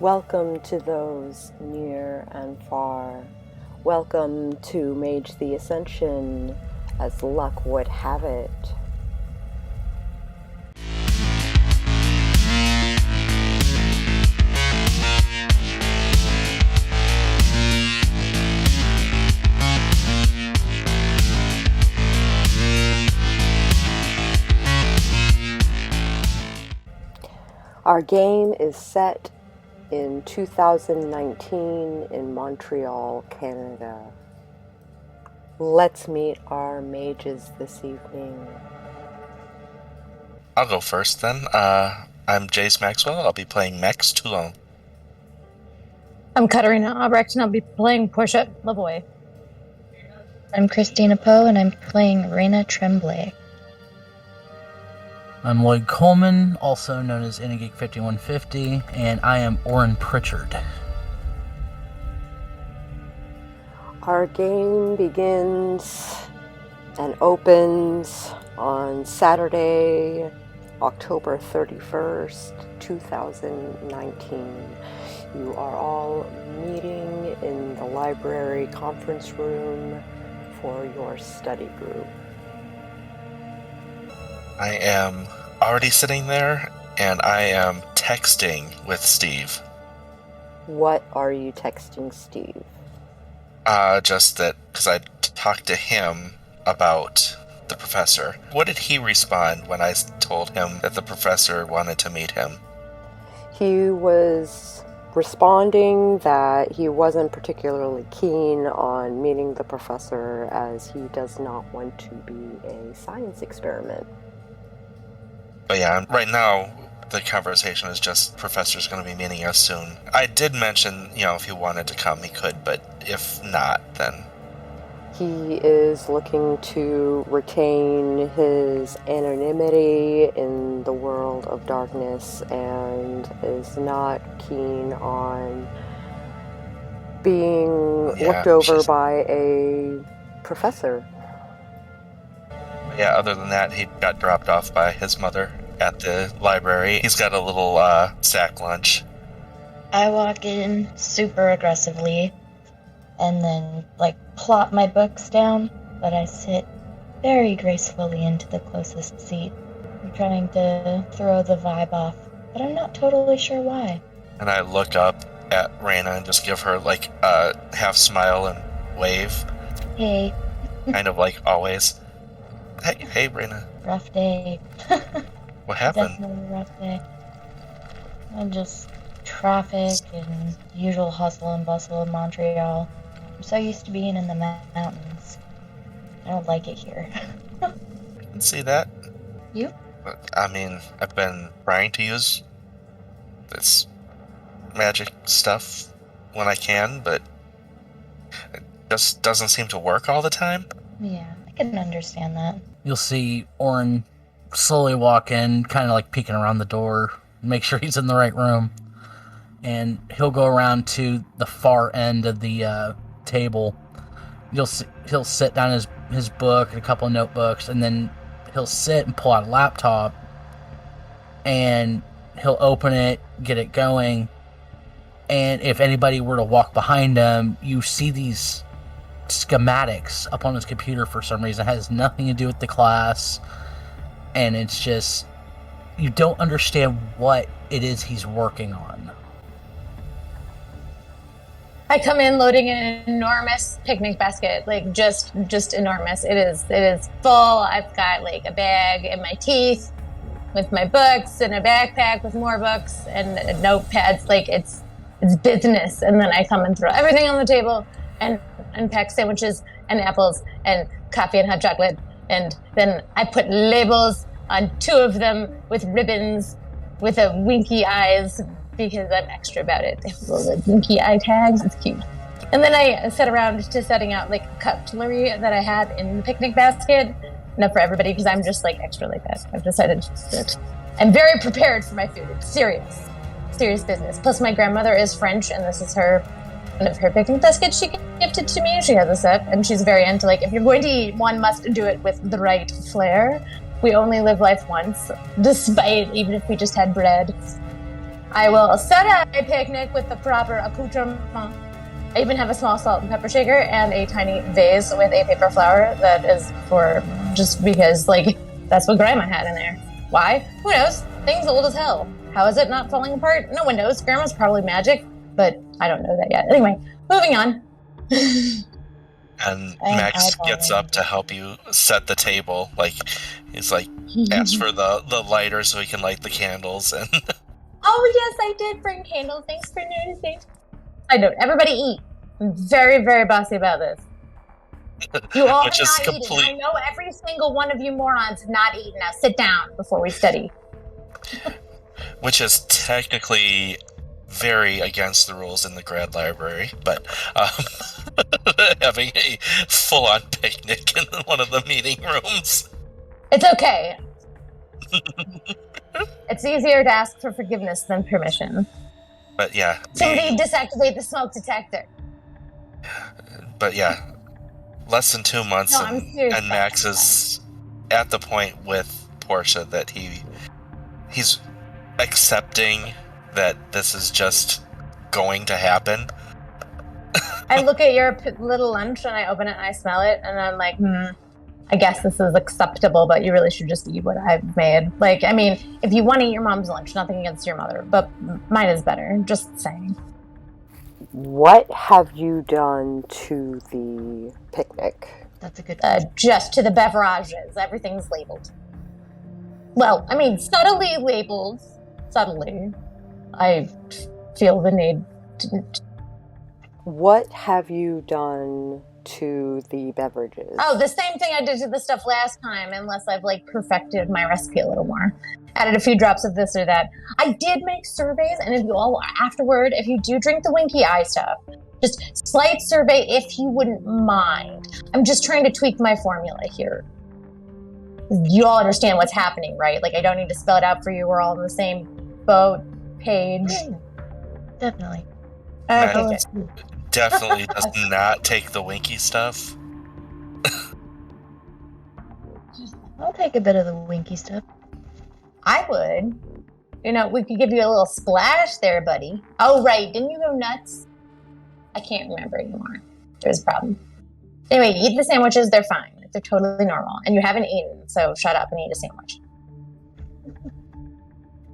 Welcome to those near and far. Welcome to Mage the Ascension, as luck would have it. Our game is set in 2019 in Montreal, Canada. Let's meet our mages this evening. I'll go first then. I'm Jayce Maxwell. I'll be playing Max Toulon. I'm Katarina, Albrecht, and I'll be playing Portia, LeVoie. I'm Christina Poe, and I'm playing Raena, Tremblay. I'm Lloyd Coleman, also known as Geek 5150, and I am Auron Pritchard. Our game begins and opens on Saturday, October 31st, 2019. You are all meeting in the library conference room for your study group. I am already sitting there, and I am texting with Steve. What are you texting Steve? Just that, because I talked to him about the professor. What did he respond when I told him that the professor wanted to meet him? He was responding that he wasn't particularly keen on meeting the professor, as he does not want to be a science experiment. But yeah, right now, the conversation is just, Professor's going to be meeting us soon. I did mention, if he wanted to come, he could, but if not, then... He is looking to retain his anonymity in the world of darkness and is not keen on being looked over by a professor. Yeah, other than that, he got dropped off by his mother at the library. He's got a little sack lunch. I walk in super aggressively and then, plop my books down, but I sit very gracefully into the closest seat. I'm trying to throw the vibe off, but I'm not totally sure why. And I look up at Raena and just give her, a half smile and wave. Hey. Kind of like always. Hey, Raena. Rough day. What happened? Definitely a rough day. And just traffic and usual hustle and bustle of Montreal. I'm so used to being in the mountains. I don't like it here. I can see that. You? I mean, I've been trying to use this magic stuff when I can, but it just doesn't seem to work all the time. Yeah, I can understand that. You'll see Auron slowly walk in, kind of peeking around the door, make sure he's in the right room. And he'll go around to the far end of the table. He'll sit down his book and a couple of notebooks, and then he'll sit and pull out a laptop, and he'll open it, get it going, and if anybody were to walk behind him, you see these schematics up on his computer for some reason. It has nothing to do with the class, and it's just, you don't understand what it is he's working on. I come in loading an enormous picnic basket, just enormous. It is full. I've got a bag in my teeth with my books and a backpack with more books and notepads. It's business. And then I come and throw everything on the table and pack sandwiches and apples and coffee and hot chocolate. And then I put labels on 2 of them with ribbons with a winky eyes, because I'm extra about it. They have little winky eye tags. It's cute. And then I set around to setting out cutlery that I had in the picnic basket. Enough for everybody, because I'm just extra like that. I've decided that I'm very prepared for my food. It's serious business. Plus my grandmother is French, and this is one of her picnic baskets she gifted to me. She has a set, and she's very into if you're going to eat, one must do it with the right flair. We only live life once, despite even if we just had bread. I will set up a picnic with the proper accoutrement. I even have a small salt and pepper shaker and a tiny vase with a paper flower that is for just because, like, that's what Grandma had in there. Why? Who knows? Thing's old as hell. How is it not falling apart? No one knows. Grandma's probably magic, but I don't know that yet. Anyway, moving on. And Max gets up to help you set the table. Like, he's like, asks for the lighter so he can light the candles. And oh, yes, I did bring candles. Thanks for noticing. I don't. Everybody eat. I'm very, very bossy about this. You all have not eaten. I know every single one of you morons have not eaten. Now sit down before we study. Which is technically very against the rules in the grad library, but having a full-on picnic in one of the meeting rooms. It's okay. It's easier to ask for forgiveness than permission. But yeah. Somebody deactivate the smoke detector. But yeah, less than 2 months, and Max is at the point with Portia that he's accepting that this is just going to happen. I look at your little lunch and I open it and I smell it and I'm like, I guess this is acceptable, but you really should just eat what I've made. Like, I mean, if you want to eat your mom's lunch, nothing against your mother, but mine is better. Just saying. What have you done to the picnic? That's a good question. Just to the beverages. Everything's labeled. Well, I mean, subtly labeled. Subtly. I feel the need to... What have you done to the beverages? Oh, the same thing I did to the stuff last time, unless I've, like, perfected my recipe a little more. Added a few drops of this or that. I did make surveys, and if you all, afterward, if you do drink the winky eye stuff, just slight survey if you wouldn't mind. I'm just trying to tweak my formula here. You all understand what's happening, right? Like, I don't need to spell it out for you. We're all on the same boat, page. Definitely. Okay. Definitely does not take the winky stuff. I'll take a bit of the winky stuff. I would. You know, we could give you a little splash there, buddy. Oh, right. Didn't you go nuts? I can't remember anymore. There's a problem. Anyway, eat the sandwiches. They're fine. They're totally normal. And you haven't eaten, so shut up and eat a sandwich.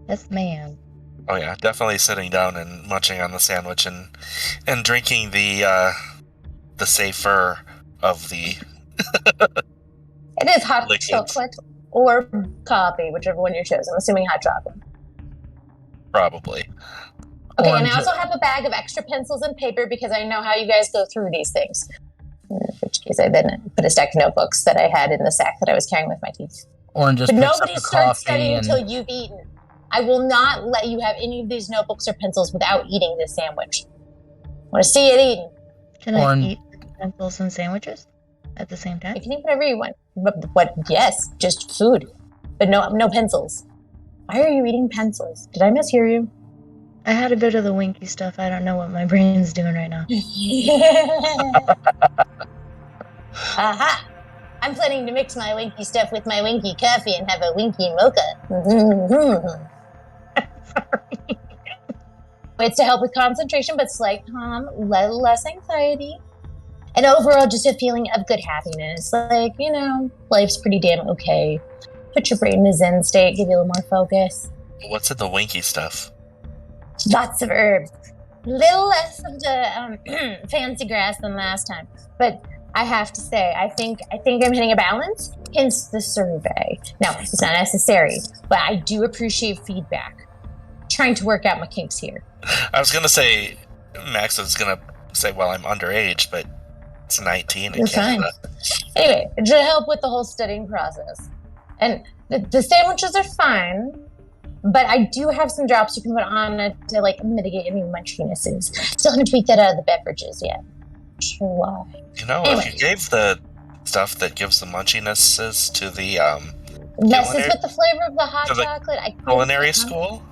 Yes, ma'am. Oh yeah, definitely sitting down and munching on the sandwich and drinking the safer of the It is hot liquids. Chocolate or coffee, whichever one you choose. I'm assuming hot chocolate. Probably. Okay, and I also have a bag of extra pencils and paper because I know how you guys go through these things. In which case I then put a stack of notebooks that I had in the sack that I was carrying with my teeth. Oren just But picks up nobody the starts coffee studying and... until you've eaten. I will not let you have any of these notebooks or pencils without eating this sandwich. I want to see it eaten. Can I eat pencils and sandwiches at the same time? You can eat whatever you want. But yes, just food. But no pencils. Why are you eating pencils? Did I mishear you? I had a bit of the winky stuff. I don't know what my brain's doing right now. Aha! I'm planning to mix my winky stuff with my winky coffee and have a winky mocha. Sorry. It's to help with concentration, but slight calm, less anxiety, and overall just a feeling of good happiness. Like, you know, life's pretty damn okay. Put your brain in a zen state, give you a little more focus. What's in the winky stuff? Lots of herbs. Little less of the fancy grass than last time. But I have to say, I think I'm hitting a balance, hence the survey. Now, it's not necessary, but I do appreciate feedback. Trying to work out my kinks here. I was going to say, Max was going to say, well, I'm underage, but it's 19 in Canada. Fine. Anyway, to help with the whole studying process. And the sandwiches are fine, but I do have some drops you can put on it to, like, mitigate any munchinesses. Still haven't tweaked that out of the beverages yet. Sure why. You know, anyway. If you gave the stuff that gives the munchinesses to the messes with the flavor of the hot to the chocolate. I culinary school,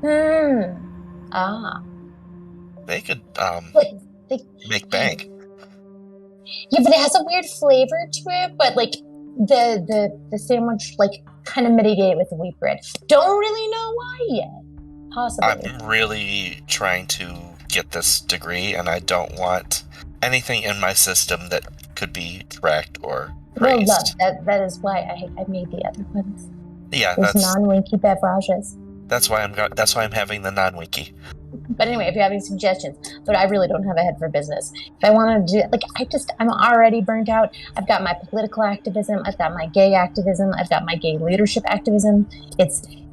they could make bank. Yeah, but it has a weird flavor to it. But like the sandwich, like, kind of mitigate it with the wheat bread. Don't really know why yet. Possibly. I'm really trying to get this degree, and I don't want anything in my system that could be tracked or Well, traced. look, that is why I made the other ones. Yeah, Those non-winky beverages. that's why I'm having the non-wiki. But anyway, if you have any suggestions, but I really don't have a head for business. If I want to do, I'm already burnt out. I've got my political activism. I've got my gay activism. I've got my gay leadership activism.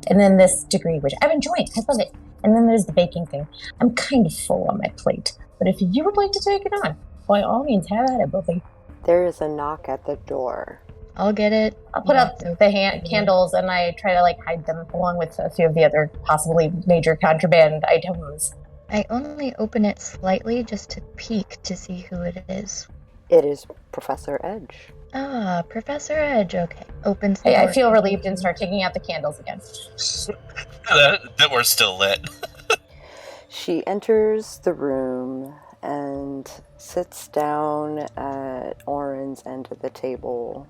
And then this degree, which I'm enjoying. I love it. And then there's the baking thing. I'm kind of full on my plate. But if you would like to take it on, by all means, have at it, Buffy. There is a knock at the door. I'll get it. I'll put up the candles, and I try to hide them along with a few of the other possibly major contraband items. I only open it slightly just to peek to see who it is. It is Professor Edge. Ah, Professor Edge. Okay. Opens the door. I feel relieved and start taking out the candles again. that we're still lit. She enters the room and sits down at Auron's end of the table.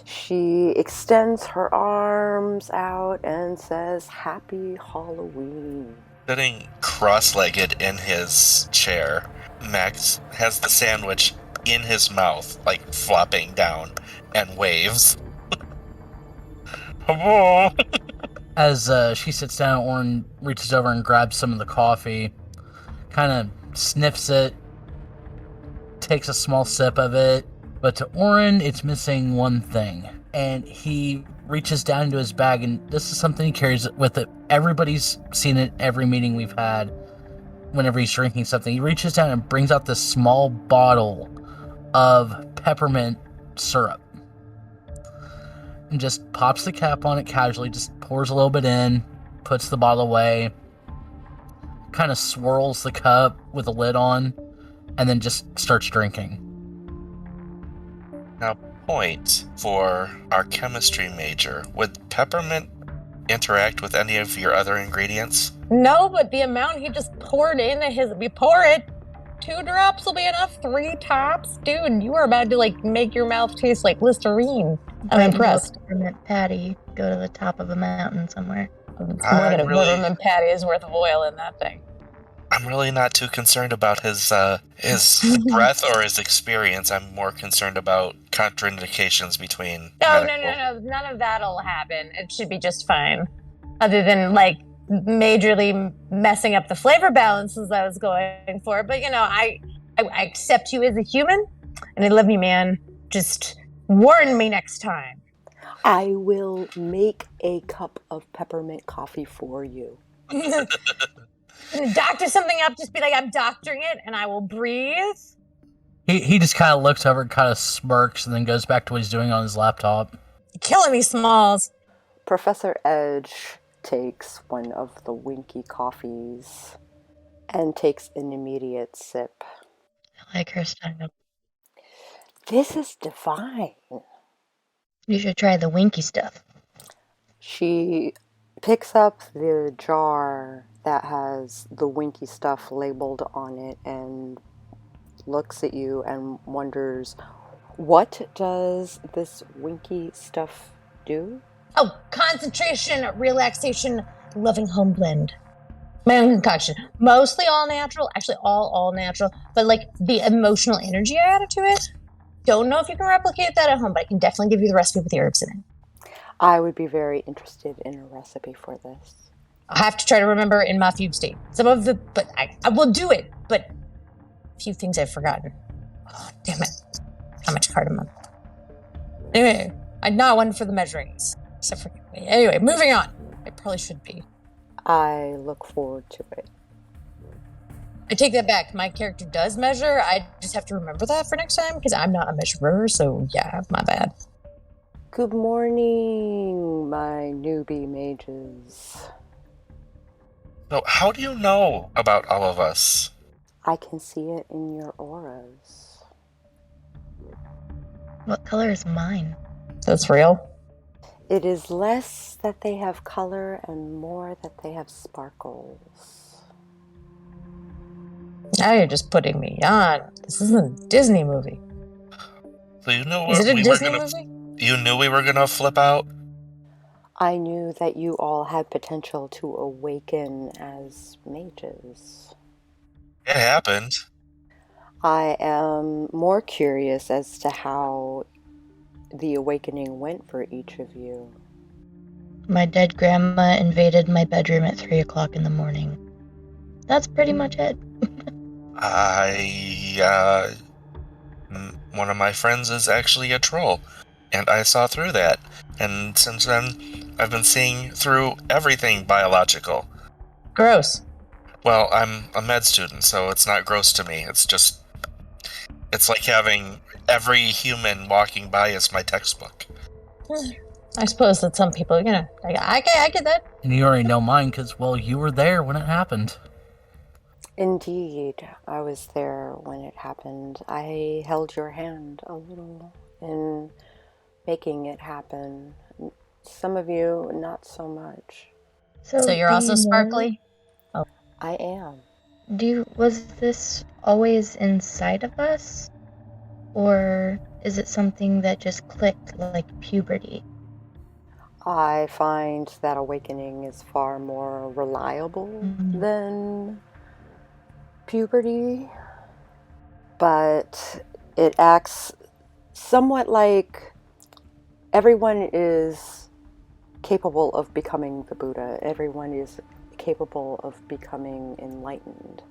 She extends her arms out and says, "Happy Halloween." Sitting cross-legged in his chair, Max has the sandwich in his mouth, flopping down, and waves. Hello. As she sits down, Auron reaches over and grabs some of the coffee, kind of sniffs it, takes a small sip of it, but to Auron, it's missing one thing. And he reaches down into his bag, and this is something he carries with it. Everybody's seen it every meeting we've had whenever he's drinking something. He reaches down and brings out this small bottle of peppermint syrup. And just pops the cap on it casually, just pours a little bit in, puts the bottle away, kind of swirls the cup with the lid on, and then just starts drinking. Now, point for our chemistry major. Would peppermint interact with any of your other ingredients? No, but the amount he just poured into we pour it. 2 drops will be enough. 3 tops, dude. You are about to make your mouth taste like Listerine. I'm impressed. Peppermint patty. Go to the top of a mountain somewhere. It's more than a peppermint patty is worth of oil in that thing. I'm really not too concerned about his breath or his experience. I'm more concerned about contraindications between. No. None of that'll happen. It should be just fine. Other than majorly messing up the flavor balances I was going for. But I accept you as a human, and I love you, man. Just warn me next time. I will make a cup of peppermint coffee for you. Doctor something up, just be like, I'm doctoring it, and I will breathe. He just kind of looks over and kind of smirks and then goes back to what he's doing on his laptop. You're killing me, Smalls. Professor Edge takes one of the winky coffees and takes an immediate sip. I like her style. This is divine. You should try the winky stuff. She picks up the jar that has the winky stuff labeled on it and looks at you and wonders, what does this winky stuff do? Oh, concentration, relaxation, loving home blend. My own concoction. Mostly all natural. Actually, all natural. But the emotional energy I added to it. Don't know if you can replicate that at home, but I can definitely give you the recipe with the herbs in it. I would be very interested in a recipe for this. I'll have to try to remember in my fugue state. But I will do it. But a few things I've forgotten. Oh, damn it. How much cardamom? Anyway, I'm not one for the measurings. Except for me. Anyway, moving on. I probably should be. I look forward to it. I take that back. My character does measure. I just have to remember that for next time because I'm not a measurer. So yeah, my bad. Good morning, my newbie mages. So, how do you know about all of us? I can see it in your auras. What color is mine? That's real. It is less that they have color and more that they have sparkles. Now you're just putting me on. This isn't a Disney movie. So you know Is what it a we Disney were gonna. movie? You knew we were gonna flip out. I knew that you all had potential to awaken as mages. It happened. I am more curious as to how the awakening went for each of you. My dead grandma invaded my bedroom at 3 o'clock in the morning. That's pretty much it. One of my friends is actually a troll, and I saw through that. And since then, I've been seeing through everything biological. Gross. Well, I'm a med student, so it's not gross to me. It's like having every human walking by as my textbook. I suppose that some people, I get that. And you already know mine because, well, you were there when it happened. Indeed, I was there when it happened. I held your hand a little in making it happen. Some of you, not so much. So you're also sparkly? Oh. I am. Was this always inside of us? Or is it something that just clicked like puberty? I find that awakening is far more reliable than puberty, but it acts somewhat like everyone is capable of becoming the Buddha. Everyone is capable of becoming enlightened.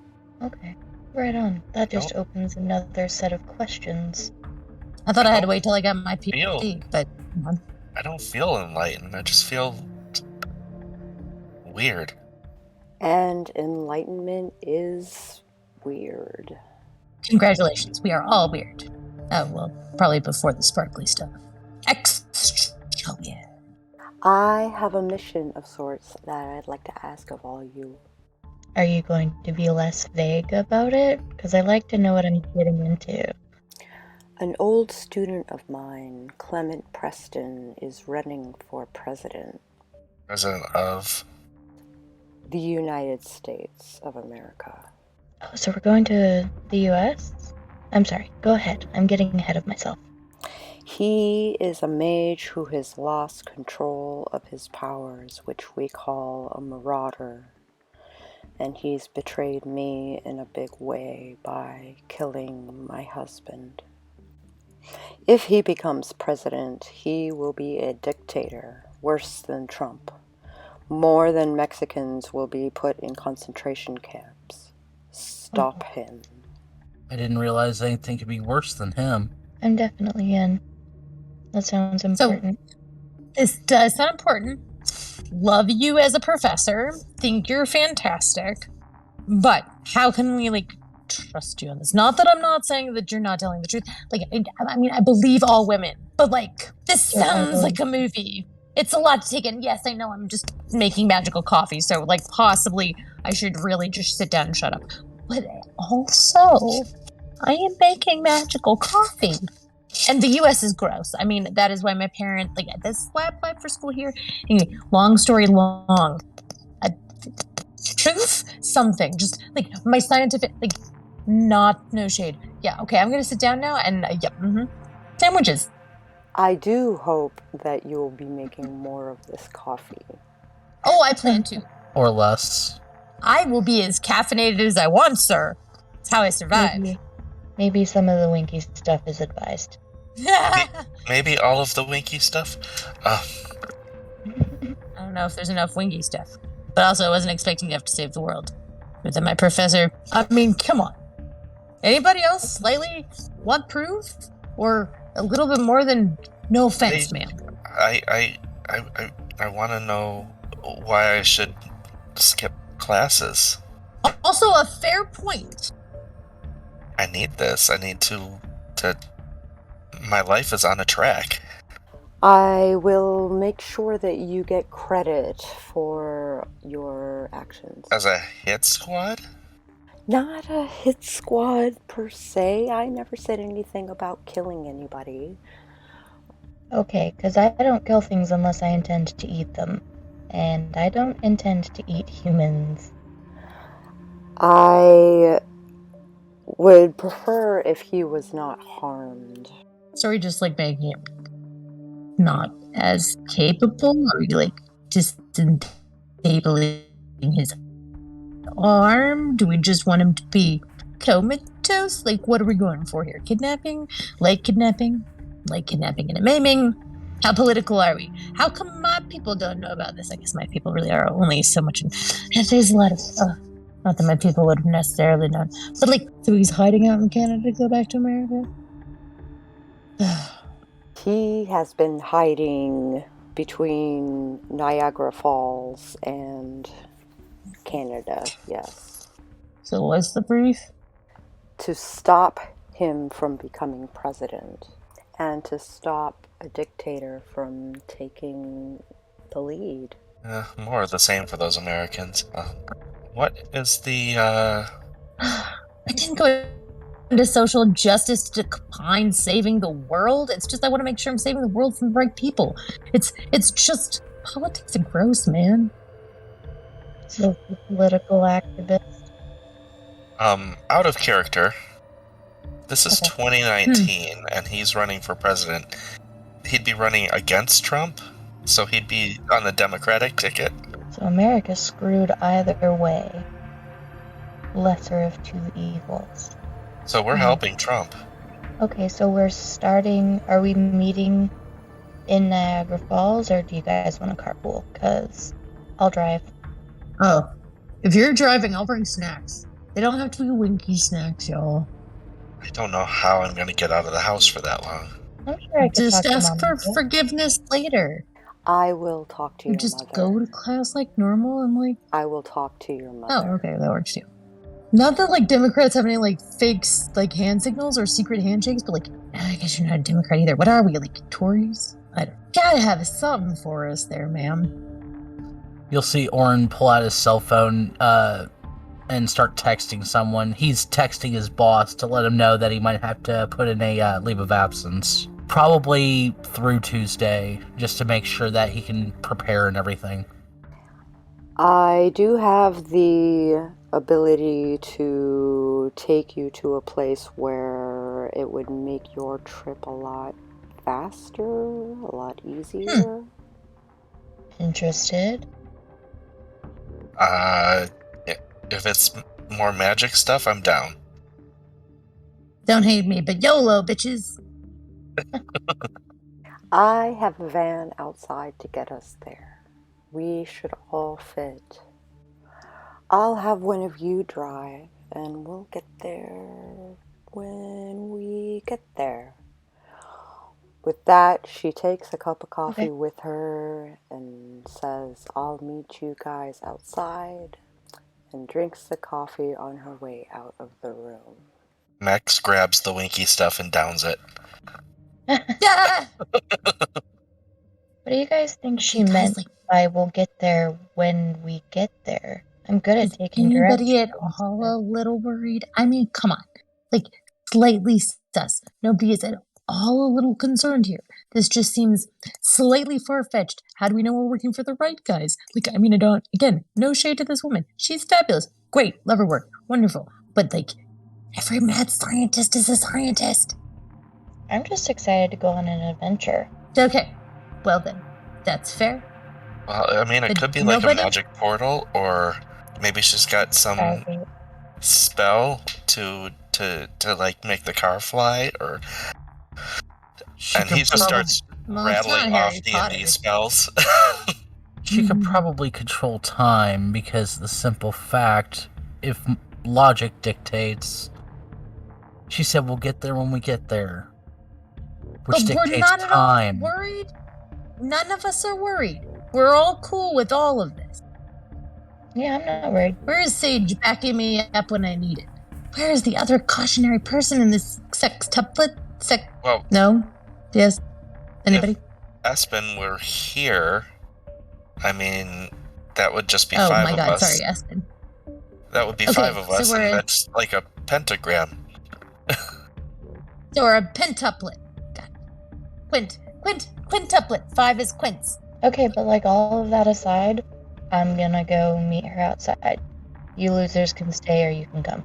Okay, right on. That just opens another set of questions. I thought I had to wait till I got my PhD, but... I don't feel enlightened. I just feel weird. And enlightenment is weird. Congratulations, we are all weird. Oh, well, probably before the sparkly stuff. Oh, yeah. I have a mission of sorts that I'd like to ask of all you. Are you going to be less vague about it? Because I like to know what I'm getting into. An old student of mine, Clement Preston, is running for president. President of? The United States of America. Oh, so we're going to the U.S.? I'm sorry, go ahead. I'm getting ahead of myself. He is a mage who has lost control of his powers, which we call a marauder. And he's betrayed me in a big way by killing my husband. If he becomes president, he will be a dictator, worse than Trump. More than Mexicans will be put in concentration camps. Stop him. I didn't realize anything could be worse than him. I'm definitely in. That sounds important. So, this does sound important. Love you as a professor. Think you're fantastic. But how can we, trust you on this? Not that I'm not saying that you're not telling the truth. I believe all women. But, this sounds like a movie. It's a lot to take in. Yes, I know I'm just making magical coffee, so, possibly I should really just sit down and shut up. But also, I am making magical coffee. And the U.S. is gross. That is why my parents, this lab applied for school here. Anyway, long story long. Truth? Something. Just, my scientific, no shade. Yeah, okay, I'm gonna sit down now and, Sandwiches. I do hope that you will be making more of this coffee. Oh, I plan to. Or less. I will be as caffeinated as I want, sir. That's how I survive. Maybe some of the winky stuff is advised. Maybe all of the winky stuff? I don't know if there's enough winky stuff. But also, I wasn't expecting to have to save the world. But then my professor... come on. Anybody else slightly want proof? Or a little bit more than no offense, ma'am? I want to know why I should skip classes. Also, a fair point. I need this. I need to... My life is on a track. I will make sure that you get credit for your actions. As a hit squad? Not a hit squad per se. I never said anything about killing anybody. Okay, because I don't kill things unless I intend to eat them. And I don't intend to eat humans. I would prefer if he was not harmed. So we just making it. not as capable? Are we like disabling his arm? Do we just want him to be comatose? Like, what are we going for here? Kidnapping? Like kidnapping and a maiming? How political are we? How come my people don't know about this? I guess my people really are only so much. There's a lot of. Not that my people would have necessarily known. But, like, so he's hiding out in Canada to go back to America? He has been hiding between Niagara Falls and Canada, yes. So what's the brief? To stop him from becoming president and to stop a dictator from taking the lead. More of the same for those Americans. What is the, I didn't go into social justice to decline saving the world. It's just I want to make sure I'm saving the world from the right people. It's just politics are gross, man. So political activist. Out of character. This is 2019, and he's running for president. He'd be running against Trump, so he'd be on the Democratic ticket. So America's screwed either way. Lesser of two evils. So we're helping Trump. Okay, so are we meeting in Niagara Falls, or do you guys want to carpool? Because I'll drive. Oh, if you're driving, I'll bring snacks. They don't have to be winky snacks, y'all. I don't know how I'm going to get out of the house for that long. I'm sure I could Just talk to ask Mom for and Dad. forgiveness later. I will talk to your Just mother. go to class like normal and like... I will talk to your mother. Oh, okay, that works too. Not that like Democrats have any like fake like hand signals or secret handshakes, but like I guess you're not a Democrat either. What are we, like Tories? I don't gotta have something for us there, ma'am. You'll see Auron pull out his cell phone and start texting someone. He's texting his boss to let him know that he might have to put in a leave of absence. Probably through Tuesday, just to make sure that he can prepare and everything. I do have the ability to take you to a place where it would make your trip a lot faster, a lot easier. Interested? If it's more magic stuff, I'm down. Don't hate me, but YOLO, bitches. I have a van outside to get us there. We should all fit. I'll have one of you drive, and we'll get there when we get there. With that, she takes a cup of coffee with her and says, I'll meet you guys outside, and drinks the coffee on her way out of the room. Max grabs the winky stuff and downs it. Yeah! What do you guys think she Guys, meant like, by we'll get there when we get there? I'm good at is taking anybody directions. at all a little worried? I mean, come on. Like, slightly sus. Nobody is at all a little concerned here. This just seems slightly far-fetched. How do we know we're working for the right guys? Like, I mean, again, no shade to this woman. She's fabulous. Great. Love her work. Wonderful. But, like, every mad scientist is a scientist. I'm just excited to go on an adventure. Okay. Well, then. That's fair. Well, I mean, it But could be like a nobody- magic portal, or maybe she's got some spell to like make the car fly, or and he just starts Well, it's not rattling off Harry D&D Potter. spells. She could probably control time because the simple fact, if logic dictates, she said we'll get there when we get there. Which But we're dictates not time. at all worried. None of us are worried. We're all cool with all of this. Yeah, I'm not worried. Where is Sage backing me up when I need it? Where is the other cautionary person in this sextuplet? Well, No? Yes? Anybody? Aspen were here. I mean, that would just be Oh five my of god, us. sorry, Aspen. That would be Okay, 5 of so us, we're- and that's like a pentagram. Or a pentuplet. God. Quintuplet. 5 is quints. Okay, but like all of that aside, I'm gonna go meet her outside. You losers can stay or you can come.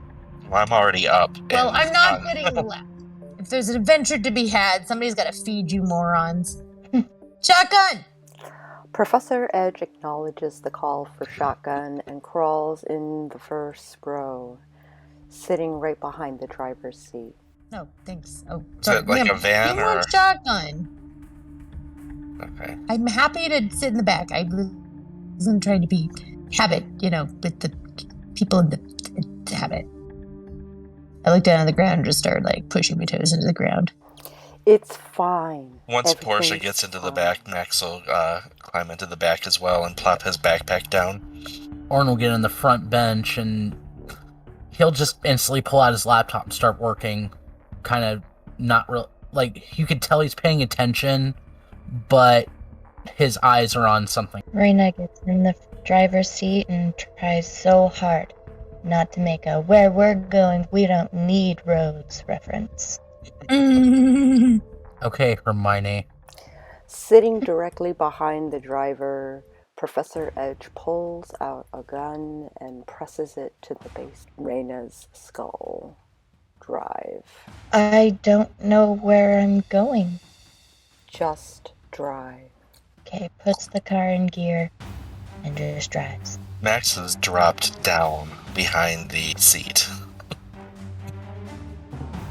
Well, I'm already up. Well, and I'm not on. getting left. If there's an adventure to be had, somebody's got to feed you morons. Shotgun! Professor Edge acknowledges the call for shotgun and crawls in the first row, sitting right behind the driver's seat. No, thanks. Oh, Is sorry. it like Ma'am, a van you or? want shotgun? Okay. I'm happy to sit in the back. I wasn't trying to be habit, with the people in the habit. I looked down on the ground and just started like pushing my toes into the ground. It's fine. Once Portia gets into the back, Max will climb into the back as well and plop his backpack down. Auron will get on the front bench and he'll just instantly pull out his laptop and start working. Kind of not real, like you could tell he's paying attention, but his eyes are on something. Raena gets in the driver's seat and tries so hard not to make a "where we're going, we don't need roads" reference. Okay, Hermione. Sitting directly behind the driver, Professor Edge pulls out a gun and presses it to the base of Raina's skull. Drive. I don't know where I'm going. Just drive. Okay, puts the car in gear and just drives. Max is dropped down behind the seat.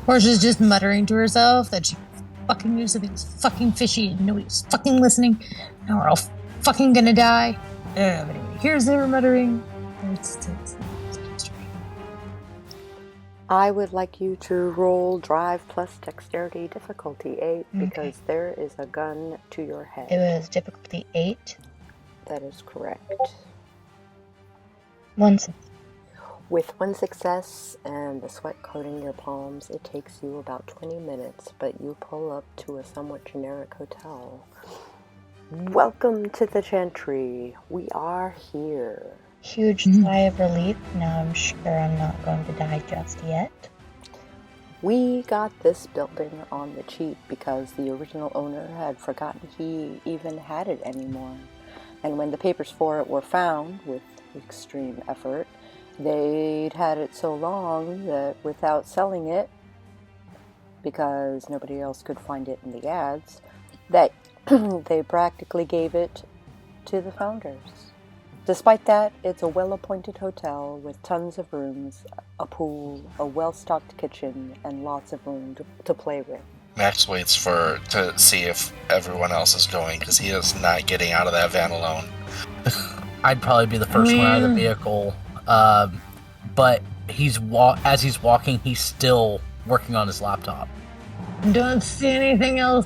Portia's just muttering to herself that she fucking knew something was fucking fishy and nobody was fucking listening. Now we're all fucking gonna die. I don't know if anybody hears her muttering. I would like you to roll drive plus dexterity difficulty 8 because there is a gun to your head. It was difficulty 8. That is correct. With one success and the sweat coating your palms, it takes you about 20 minutes, but you pull up to a somewhat generic hotel. Welcome to the Chantry. We are here. Huge sigh of relief. Now I'm sure I'm not going to die just yet. We got this building on the cheap because the original owner had forgotten he even had it anymore. And when the papers for it were found, with extreme effort, they'd had it so long that without selling it, because nobody else could find it in the ads, that they practically gave it to the founders. Despite that, it's a well-appointed hotel with tons of rooms, a pool, a well-stocked kitchen, and lots of room to play with. Max waits to see if everyone else is going because he is not getting out of that van alone. I'd probably be the first one out of the vehicle, but as he's walking, he's still working on his laptop. Don't see anything else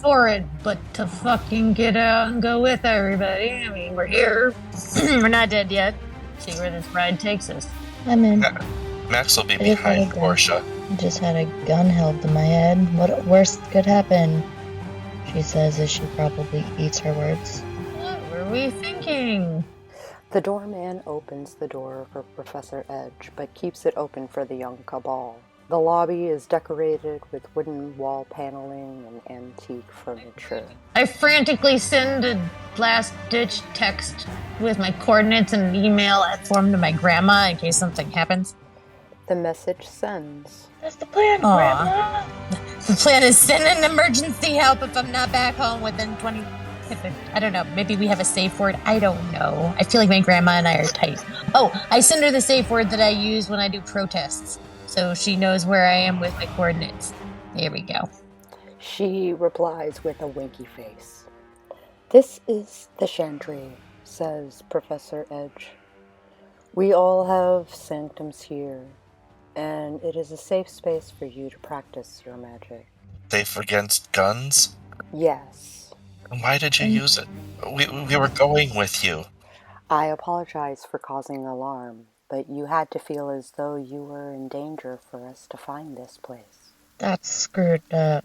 for it but to fucking get out and go with everybody. I mean, we're here. We're not dead yet. See where this ride takes us. I'm in. Max will be behind Portia. I just had a gun held to my head. What worse could happen? She says as she probably eats her words. What were we thinking? The doorman opens the door for Professor Edge, but keeps it open for the young cabal. The lobby is decorated with wooden wall paneling and antique furniture. I frantically send a last-ditch text with my coordinates and an email form to my grandma in case something happens. The message sends. That's the plan, Grandma. The plan is send an emergency help if I'm not back home within 20... I don't know. Maybe we have a safe word. I don't know. I feel like my grandma and I are tight. Oh, I send her the safe word that I use when I do protests. So she knows where I am with my coordinates. There we go. She replies with a winky face. This is the Chantry, says Professor Edge. We all have sanctums here, and it is a safe space for you to practice your magic. Safe against guns? Yes. Why did you use it? We were going with you. I apologize for causing alarm, but you had to feel as though you were in danger for us to find this place. That's screwed up,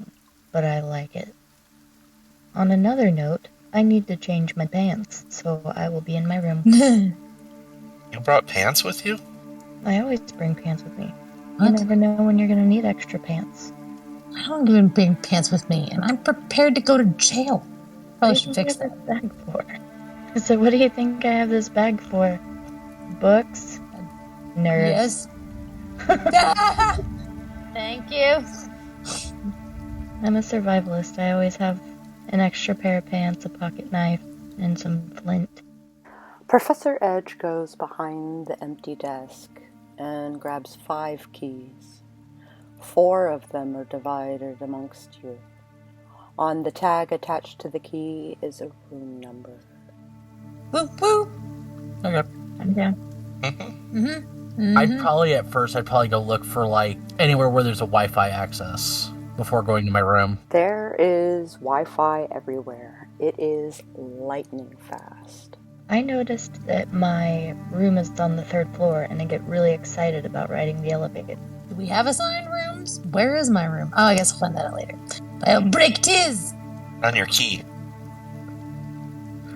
but I like it. On another note, I need to change my pants, so I will be in my room. You brought pants with you? I always bring pants with me. What? You never know when you're going to need extra pants. I don't even bring pants with me, and I'm prepared to go to jail. Probably should fix that. What do you have this bag for? So what do you think I have this bag for? Books? Nerves? Yes. Thank you. I'm a survivalist. I always have an extra pair of pants, a pocket knife, and some flint. Professor Edge goes behind the empty desk and grabs 5 keys. 4 of them are divided amongst you. On the tag attached to the key is a room number. Woo woo. Okay. I'm down. I'd probably go look for, like, anywhere where there's a Wi-Fi access before going to my room. There is Wi-Fi everywhere. It is lightning fast. I noticed that my room is on the 3rd floor, and I get really excited about riding the elevator. Do we have assigned rooms? Where is my room? Oh, I guess I'll find that out later. Albrecht is! On your key.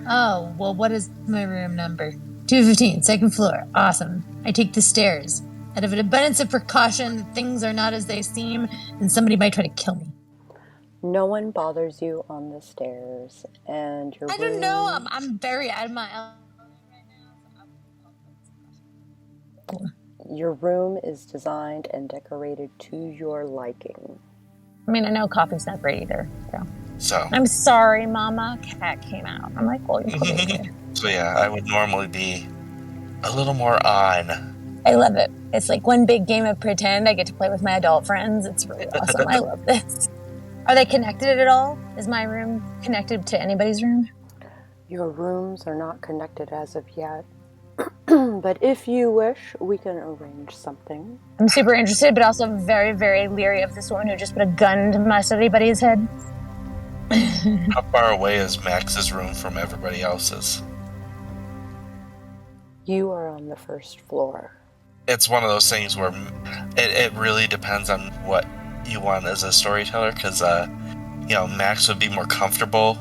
Oh, well, what is my room number? 215, 2nd floor. Awesome. I take the stairs. Out of an abundance of precaution that things are not as they seem, and somebody might try to kill me. No one bothers you on the stairs, and your I don't know. I'm very out of my element right now. Your room is designed and decorated to your liking. I mean, I know coffee's not great either. So. I'm sorry, Mama. Cat came out. I'm like, well, you put it here. So yeah, I would normally be a little more on. I love it. It's like one big game of pretend. I get to play with my adult friends. It's really awesome. I love this. Are they connected at all? Is my room connected to anybody's room? Your rooms are not connected as of yet. But if you wish, we can arrange something. I'm super interested, but also very, very leery of this woman who just put a gun to my study buddy's head. How far away is Max's room from everybody else's? You are on the 1st floor. It's one of those things where it really depends on what you want as a storyteller, because Max would be more comfortable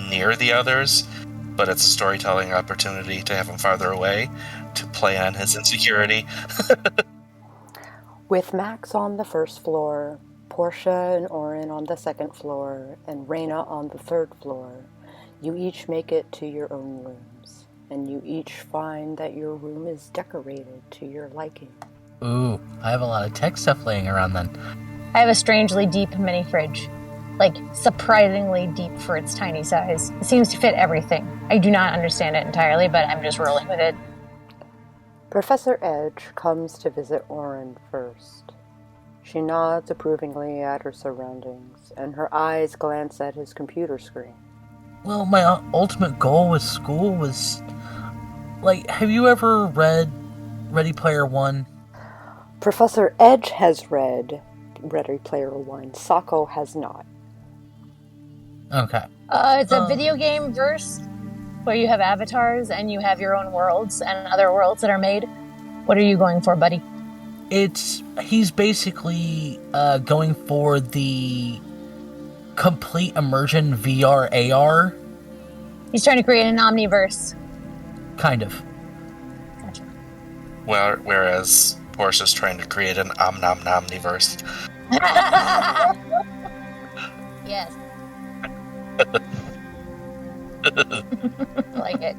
near the others, but it's a storytelling opportunity to have him farther away to play on his insecurity. With Max on the 1st floor, Portia and Auron on the 2nd floor, and Raena on the 3rd floor, you each make it to your own rooms, and you each find that your room is decorated to your liking. Ooh, I have a lot of tech stuff laying around then. I have a strangely deep mini fridge. Like, surprisingly deep for its tiny size. It seems to fit everything. I do not understand it entirely, but I'm just rolling with it. Professor Edge comes to visit Auron first. She nods approvingly at her surroundings, and her eyes glance at his computer screen. Well, my ultimate goal with school was... Like, have you ever read Ready Player One? Professor Edge has read Ready Player One. Sako has not. Okay. It's a video game verse where you have avatars and you have your own worlds and other worlds that are made. What are you going for, buddy? He's basically going for the complete immersion VR AR. He's trying to create an omniverse. Kind of. Gotcha. Well, whereas Portia's trying to create an omniverse. Yes. Like it.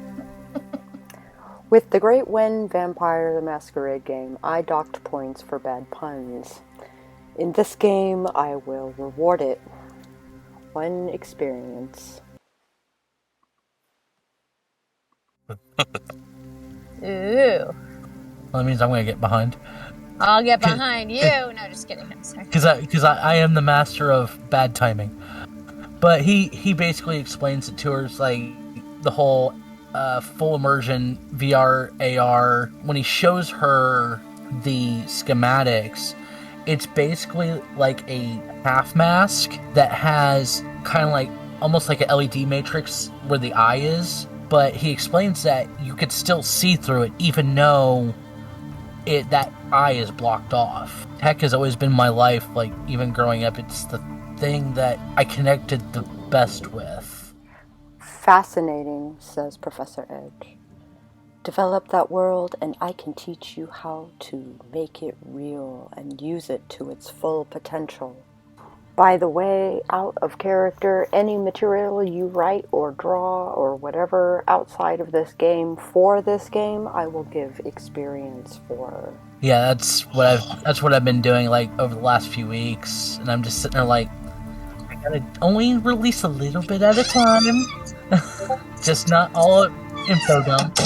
With the Great Wen Vampire the Masquerade game, I docked points for bad puns. In this game, I will reward it. 1 experience. Ooh. Well, that means I'm going to get behind. I'll get behind you. No, just kidding. I'm sorry. Because I am the master of bad timing. But he basically explains it to her. It's like the whole full immersion VR AR. When he shows her the schematics, it's basically like a half mask that has kind of like almost like an LED matrix where the eye is. But he explains that you could still see through it even though that eye is blocked off. Tech has always been my life, like even growing up, it's the thing that I connected the best with. Fascinating, says Professor Edge. Develop that world and I can teach you how to make it real and use it to its full potential. By the way, out of character, any material you write or draw or whatever outside of this game for this game, I will give experience for. Yeah, that's what I've been doing like over the last few weeks, and I'm just sitting there like, Gotta only release a little bit at a time. Just not all info dump.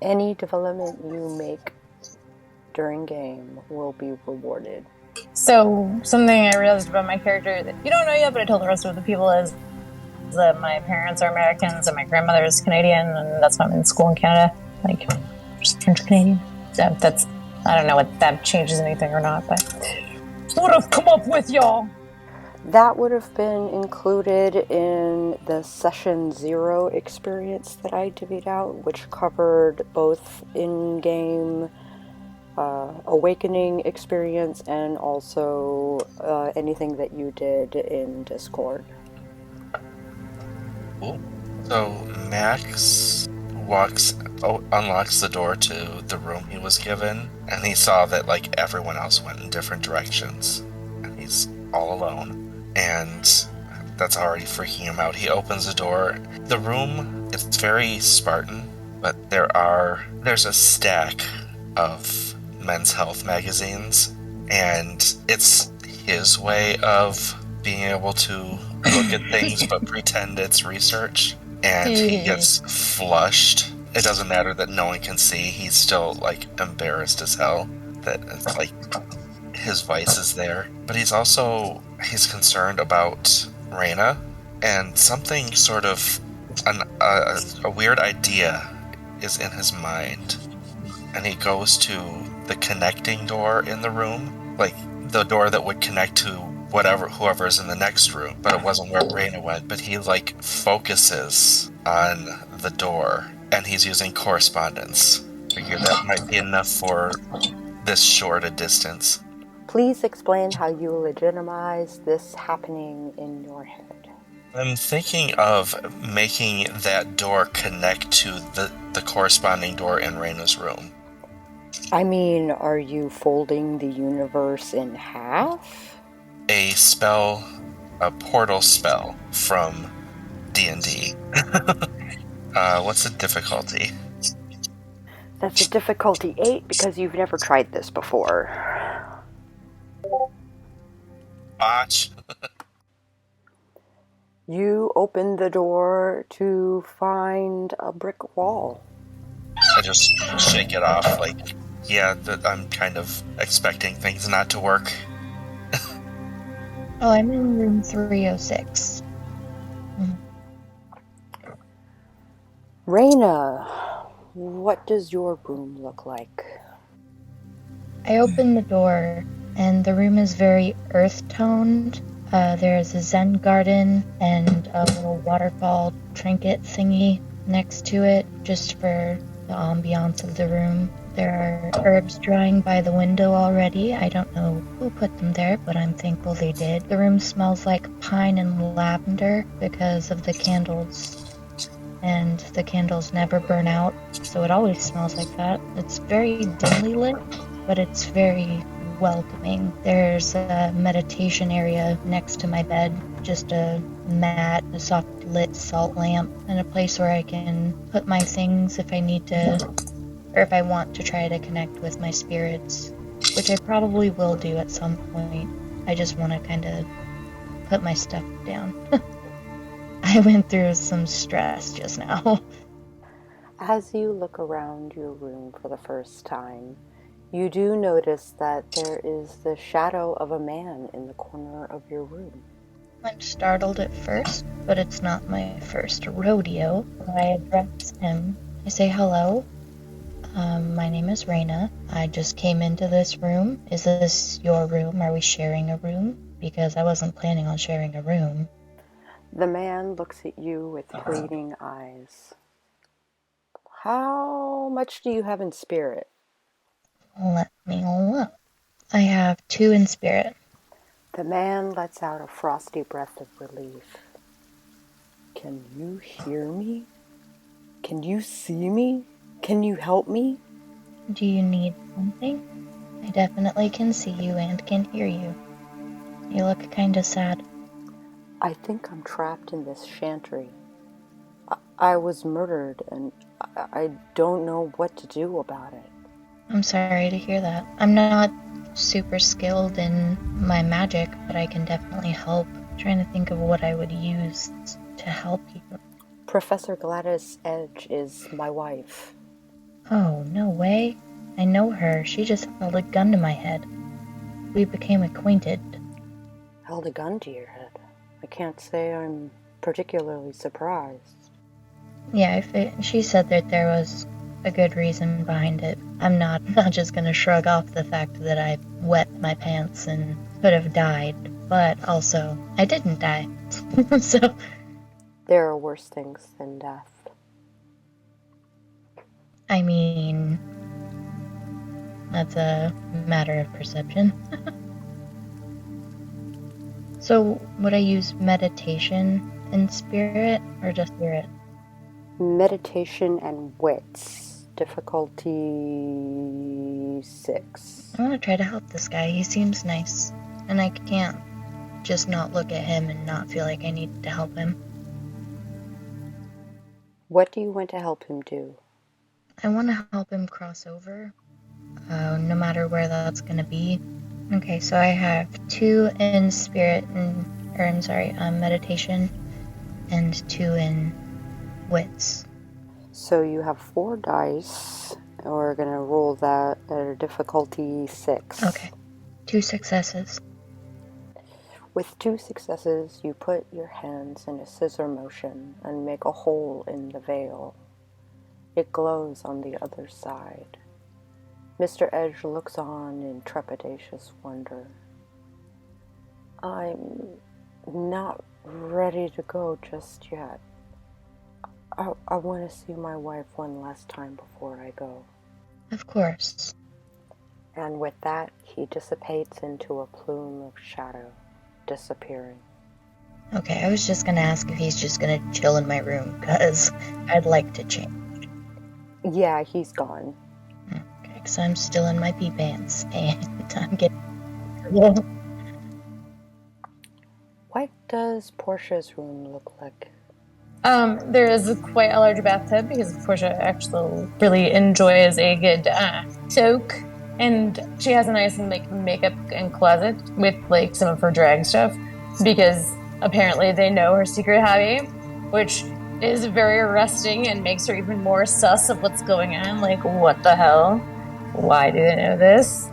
Any development you make during game will be rewarded. So, something I realized about my character that you don't know yet, but I told the rest of the people is that my parents are Americans and my grandmother is Canadian, and that's why I'm in school in Canada. Like, just French Canadian. So that's, I don't know what that changes anything or not, but what I've come up with, y'all. That would have been included in the Session 0 experience that I divvied out, which covered both in-game awakening experience and also anything that you did in Discord. Cool. So Max unlocks the door to the room he was given, and he saw that like everyone else went in different directions, and he's all alone. And that's already freaking him out. He opens the door. The room, it's very Spartan, but there's a stack of Men's Health magazines, and it's his way of being able to look at things but pretend it's research. And he gets flushed. It doesn't matter that no one can see. He's still like embarrassed as hell that it's like his vice is there. But he's concerned about Raena, and something sort of a weird idea is in his mind. And he goes to the connecting door in the room, like the door that would connect to whoever's in the next room, but it wasn't where Raena went. But he like focuses on the door, and he's using correspondence. Figure that might be enough for this short a distance. Please explain how you legitimize this happening in your head. I'm thinking of making that door connect to the corresponding door in Raina's room. I mean, are you folding the universe in half? A portal spell from D&D. What's the difficulty? That's a difficulty 8 because you've never tried this before. Botch. You open the door to find a brick wall. I just shake it off, like, yeah, I'm kind of expecting things not to work. Oh, I'm in room 306. Raena, what does your room look like? I open the door, and the room is very earth-toned. There's a Zen garden and a little waterfall trinket thingy next to it, just for the ambiance of the room. There are herbs drying by the window already. I don't know who put them there, but I'm thankful they did. The room smells like pine and lavender because of the candles. And the candles never burn out, so it always smells like that. It's very dimly lit, but it's very welcoming. There's a meditation area next to my bed, just a mat, a soft lit salt lamp, and a place where I can put my things if I need to, or if I want to try to connect with my spirits, which I probably will do at some point. I just want to kind of put my stuff down. I went through some stress just now. As you look around your room for the first time, you do notice that there is the shadow of a man in the corner of your room. I'm startled at first, but it's not my first rodeo. I address him. I say, hello. My name is Raena. I just came into this room. Is this your room? Are we sharing a room? Because I wasn't planning on sharing a room. The man looks at you with pleading eyes. How much do you have in spirit? Let me look. I have 2 in spirit. The man lets out a frosty breath of relief. Can you hear me? Can you see me? Can you help me? Do you need something? I definitely can see you and can hear you. You look kinda sad. I think I'm trapped in this chantry. I was murdered and I don't know what to do about it. I'm sorry to hear that. I'm not super skilled in my magic, but I can definitely help. trying to think of what I would use to help you. Professor Gladys Edge is my wife. Oh, no way. I know her. She just held a gun to my head. We became acquainted. Held a gun to your head. I can't say I'm particularly surprised. Yeah, she said that there was a good reason behind it. I'm not just gonna shrug off the fact that I wet my pants and could have died, but also, I didn't die. So... There are worse things than death. I mean, that's a matter of perception. So, would I use meditation and spirit, or just spirit? Meditation and wits. Difficulty 6. I want to try to help this guy. He seems nice. And I can't just not look at him and not feel like I need to help him. What do you want to help him do? I want to help him cross over, no matter where that's going to be. Okay, so I have 2 in spirit, meditation, and 2 in wits. So you have 4 dice. We're going to roll that at a difficulty 6. Okay, 2 successes. With 2 successes, you put your hands in a scissor motion and make a hole in the veil. It glows on the other side. Mr. Edge looks on in trepidatious wonder. I'm not ready to go just yet. I want to see my wife one last time before I go. Of course. And with that, he dissipates into a plume of shadow, disappearing. Okay, I was just gonna ask if he's just gonna chill in my room, because I'd like to change. Yeah, he's gone. Okay, because I'm still in my pee pants, and I'm getting... What does Portia's room look like? There is quite a large bathtub because Portia actually really enjoys a good soak, and she has a nice makeup and closet with some of her drag stuff because apparently they know her secret hobby, which is very arresting and makes her even more sus of what's going on. Like, what the hell? Why do they know this?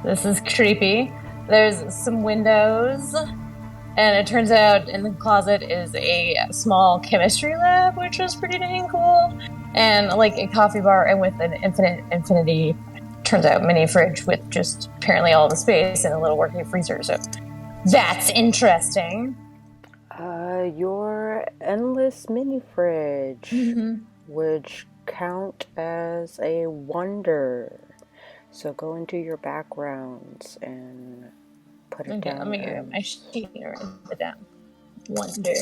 This is creepy. There's some windows. And it turns out in the closet is a small chemistry lab, which is pretty dang cool. And a coffee bar and with an infinity, turns out, mini fridge with just apparently all the space and a little working freezer. So that's interesting. Your endless mini fridge, which count as a wonder. So go into your backgrounds and put it down. Let me get my sheet and write it down. Wonder.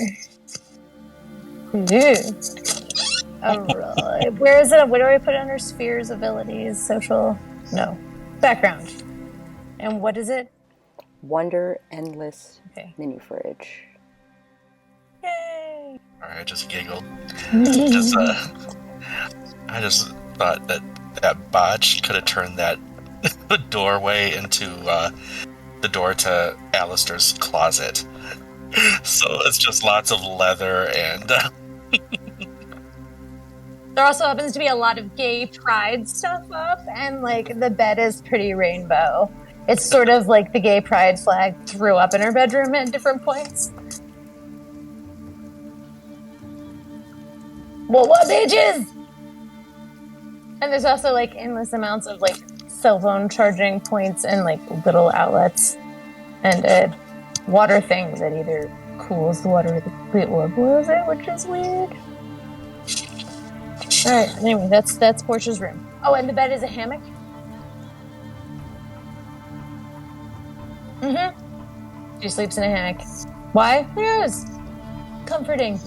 Alright. Where is it? What do I put under spheres, abilities, social? No. Background. And what is it? Wonder endless mini fridge. Yay! Alright, I just giggled. I just thought that botch could have turned that doorway into the door to Alistair's closet. So it's just lots of leather and... There also happens to be a lot of gay pride stuff up, and the bed is pretty rainbow. It's sort of like the gay pride flag threw up in her bedroom at different points. Well, what bitches? And there's also endless amounts of cell phone charging points and little outlets, and a water thing that either cools the water or boils it, which is weird. All right. Anyway, that's Portia's room. Oh, and the bed is a hammock. She sleeps in a hammock. Why? Who knows? Comforting.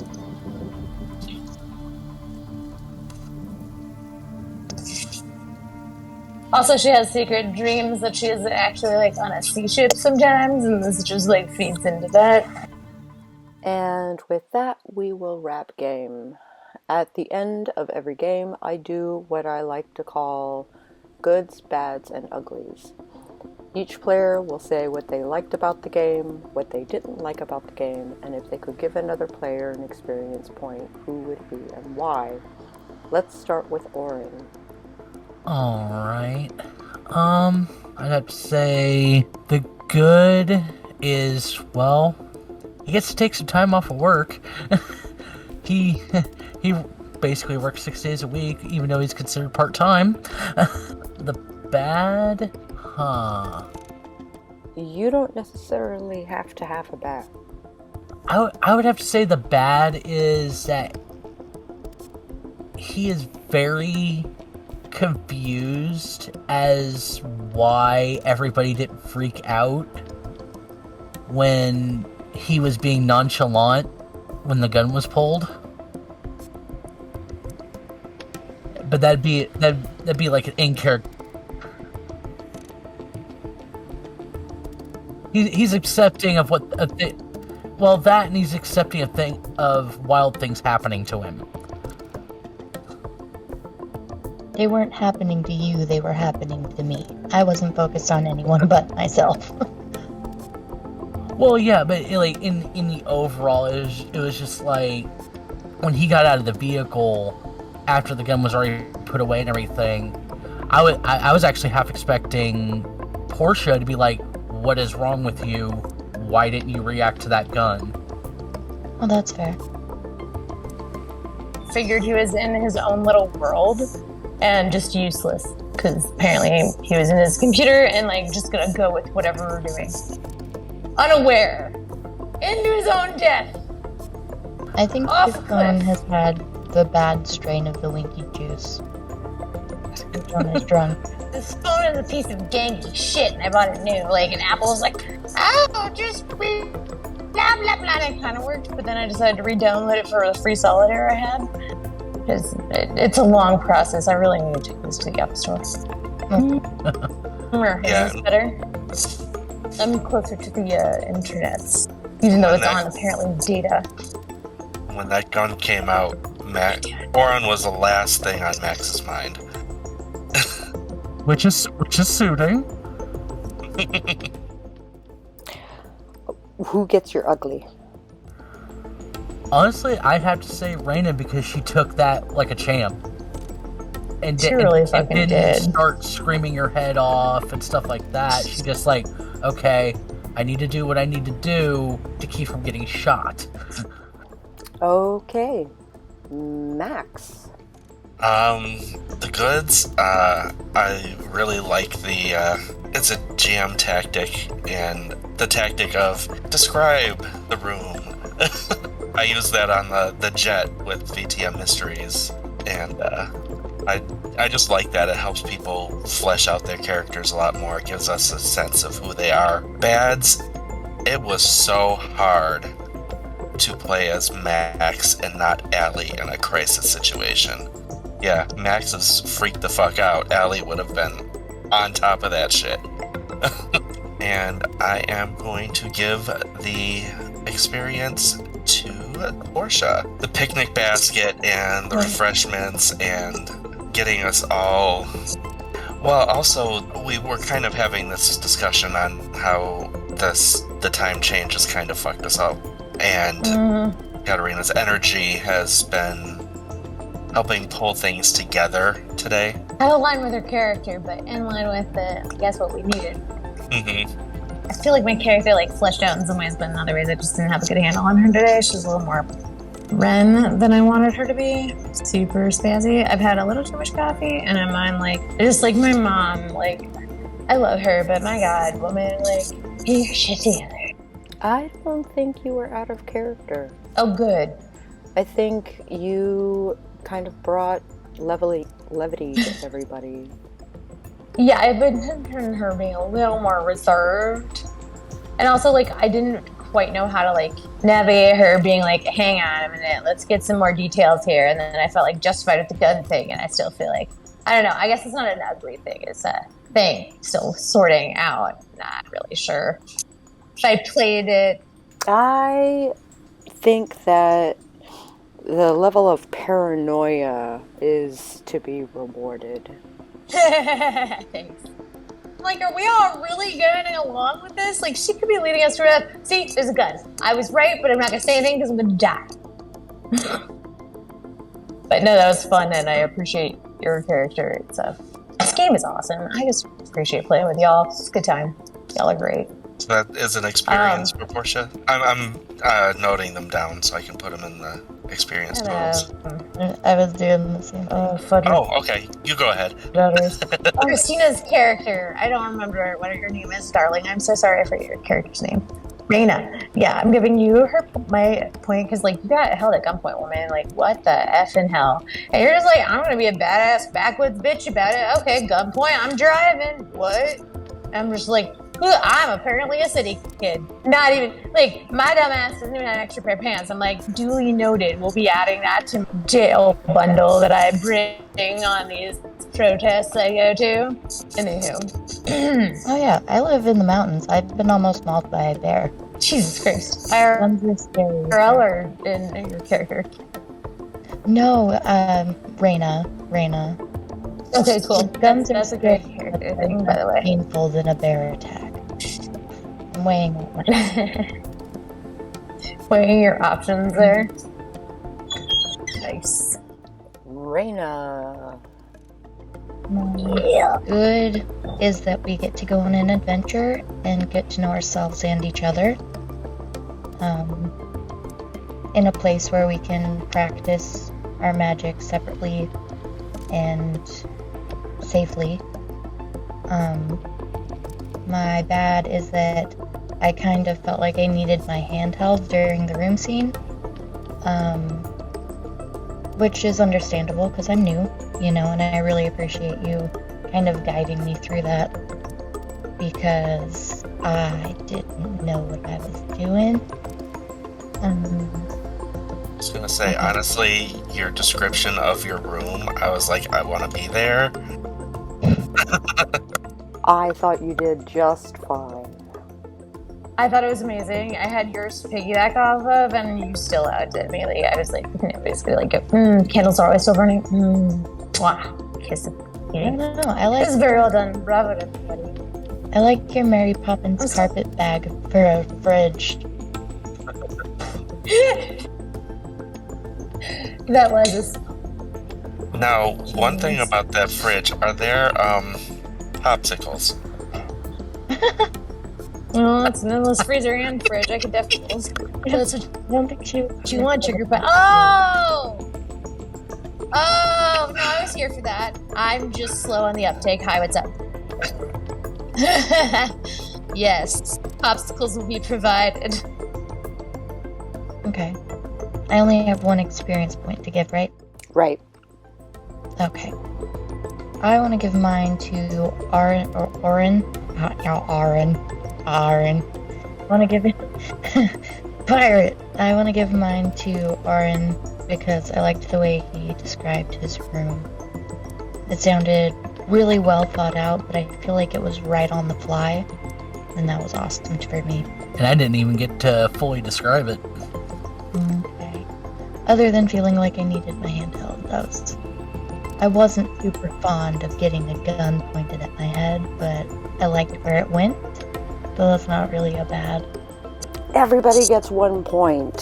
Also, she has secret dreams that she is actually on a sea ship sometimes, and this just feeds into that. And with that, we will wrap game. At the end of every game, I do what I like to call goods, bads, and uglies. Each player will say what they liked about the game, what they didn't like about the game, and if they could give another player an experience point, who would it be and why? Let's start with Auron. Alright. I'd have to say the good is, well, he gets to take some time off of work. he basically works 6 days a week, even though he's considered part-time. The bad? You don't necessarily have to have a bad. I would have to say the bad is that he is very confused as why everybody didn't freak out when he was being nonchalant when the gun was pulled. But that'd be like an in-character. He's accepting of what that, and he's accepting of wild things happening to him. They weren't happening to you, they were happening to me. I wasn't focused on anyone but myself. Well, yeah, but like in the overall, it was just like when he got out of the vehicle after the gun was already put away and everything. I was actually half expecting Portia to be like, "What is wrong with you? Why didn't you react to that gun?" Well, that's fair. Figured he was in his own little world and just useless because apparently he was in his computer and like just gonna go with whatever we're doing, unaware, into his own death. I think this gun has had the bad strain of the Winky juice. This one is drunk. This phone is a piece of ganky shit, and I bought it new. Like, and Apple was like, "Oh, just blah blah blah." And it kind of worked, but then I decided to re-download it for the free solitaire I had. Because it's a long process. I really need to take this to the App Store. Is this better? I'm closer to the internet, even though it's on apparently data. When that gun came out, Auron was the last thing on Max's mind. Which is suiting. Who gets your ugly? Honestly, I'd have to say Raena because she took that like a champ. And didn't start screaming her head off and stuff like that. She just like, okay, I need to do what I need to do to keep from getting shot. Okay. Max. The goods, I really like it's a GM tactic, and the tactic of describe the room. I use that on the jet with VTM Mysteries, and I just like that. It helps people flesh out their characters a lot more. It gives us a sense of who they are. Bads, it was so hard to play as Max and not Allie in a crisis situation. Yeah, Max is freaked the fuck out. Allie would have been on top of that shit. And I am going to give the experience to Portia. The picnic basket and the refreshments and getting us all... Well, also, we were kind of having this discussion on how the time change has kind of fucked us up. And Katarina's energy has been helping pull things together today. Out of line with her character, but in line with I guess what we needed. Mm-hmm. I feel like my character like fleshed out in some ways, but in other ways I just didn't have a good handle on her today. She's a little more Ren than I wanted her to be. Super spazzy. I've had a little too much coffee, and I'm on like just like my mom. Like I love her, but my God, woman, like get your shit together. I don't think you were out of character. Oh, good. I think you kind of brought levity to everybody. Yeah, I've been picturing her being a little more reserved. And also, like, I didn't quite know how to, like, navigate her being like, hang on a minute, let's get some more details here. And then I felt, like, justified with the gun thing, and I still feel like, I don't know, I guess it's not an ugly thing, it's a thing still sorting out. Not really sure if I played it. I think that the level of paranoia is to be rewarded. Thanks. Like, are we all really going along with this? Like, she could be leading us to a... See, there's a gun. I was right, but I'm not going to say anything because I'm going to die. But no, that was fun, and I appreciate your character. This game is awesome. I just appreciate playing with y'all. It's a good time. Y'all are great. So that is an experience for Portia. I'm noting them down so I can put them in the experience totals. I was doing the same thing. Oh, okay. You go ahead. Christina's character. I don't remember what her name is, darling. I'm so sorry for your character's name. Raena. Yeah, I'm giving you my point because, like, you got held at gunpoint, woman. Like, what the F in hell? And you're just like, I'm gonna be a badass backwoods bitch about it. Okay, gunpoint, I'm driving. What? I'm just like, I'm apparently a city kid. Not even, like, my dumb ass doesn't even have an extra pair of pants. I'm like, duly noted. We'll be adding that to jail bundle that I bring on these protests I go to. Anywho. Oh yeah, I live in the mountains. I've been almost mauled by a bear. Jesus Christ. IRL or in your character? No, Raena. Okay, cool. Guns that's a great character thing, by the way. Painful than a bear attack. I'm weighing weighing your options there. Nice. Raena. Yeah. Good is that we get to go on an adventure and get to know ourselves and each other. In a place where we can practice our magic separately and safely. My bad is that I kind of felt like I needed my handheld during the room scene, which is understandable because I'm new, and I really appreciate you kind of guiding me through that because I didn't know what I was doing. I was gonna say, honestly, your description of your room, I was like, I want to be there. I thought you did just fine. I thought it was amazing. I had yours to piggyback off of, and you still outdid me. Like, I was like, basically, like, candles are always still burning. Mwah. Kiss it. I don't know. I like. This is very well done. Bravo to everybody. I like your Mary Poppins carpet bag for a fridge. That was. Now, one thing about that fridge, are there popsicles? Well, it's an endless freezer and fridge. I could definitely. That's what I don't think you want, sugar pie. Oh! Oh, no, I was here for that. I'm just slow on the uptake. Hi, what's up? Yes, popsicles will be provided. Okay. I only have one experience point to give, right? Right. Okay. I want to give mine to Auron. I want to give it... Pirate! I want to give mine to Auron because I liked the way he described his room. It sounded really well thought out, but I feel like it was right on the fly, and that was awesome for me. And I didn't even get to fully describe it. Okay. Other than feeling like I needed my handheld, I wasn't super fond of getting a gun pointed at my head, but I liked where it went, so that's not really a bad. Everybody gets 1 point.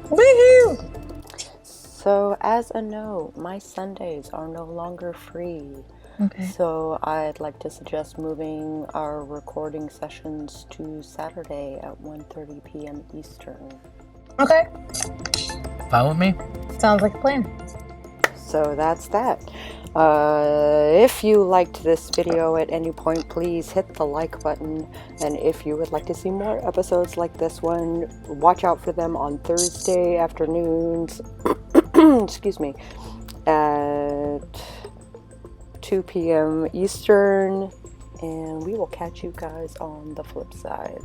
Woohoo! So, as a note, my Sundays are no longer free. Okay. So, I'd like to suggest moving our recording sessions to Saturday at 1:30 p.m. Eastern. Okay. Fine with me? Sounds like a plan. So that's that. If you liked this video at any point, please hit the like button. And if you would like to see more episodes like this one, watch out for them on Thursday afternoons, excuse me, at 2 p.m. Eastern. And we will catch you guys on the flip side.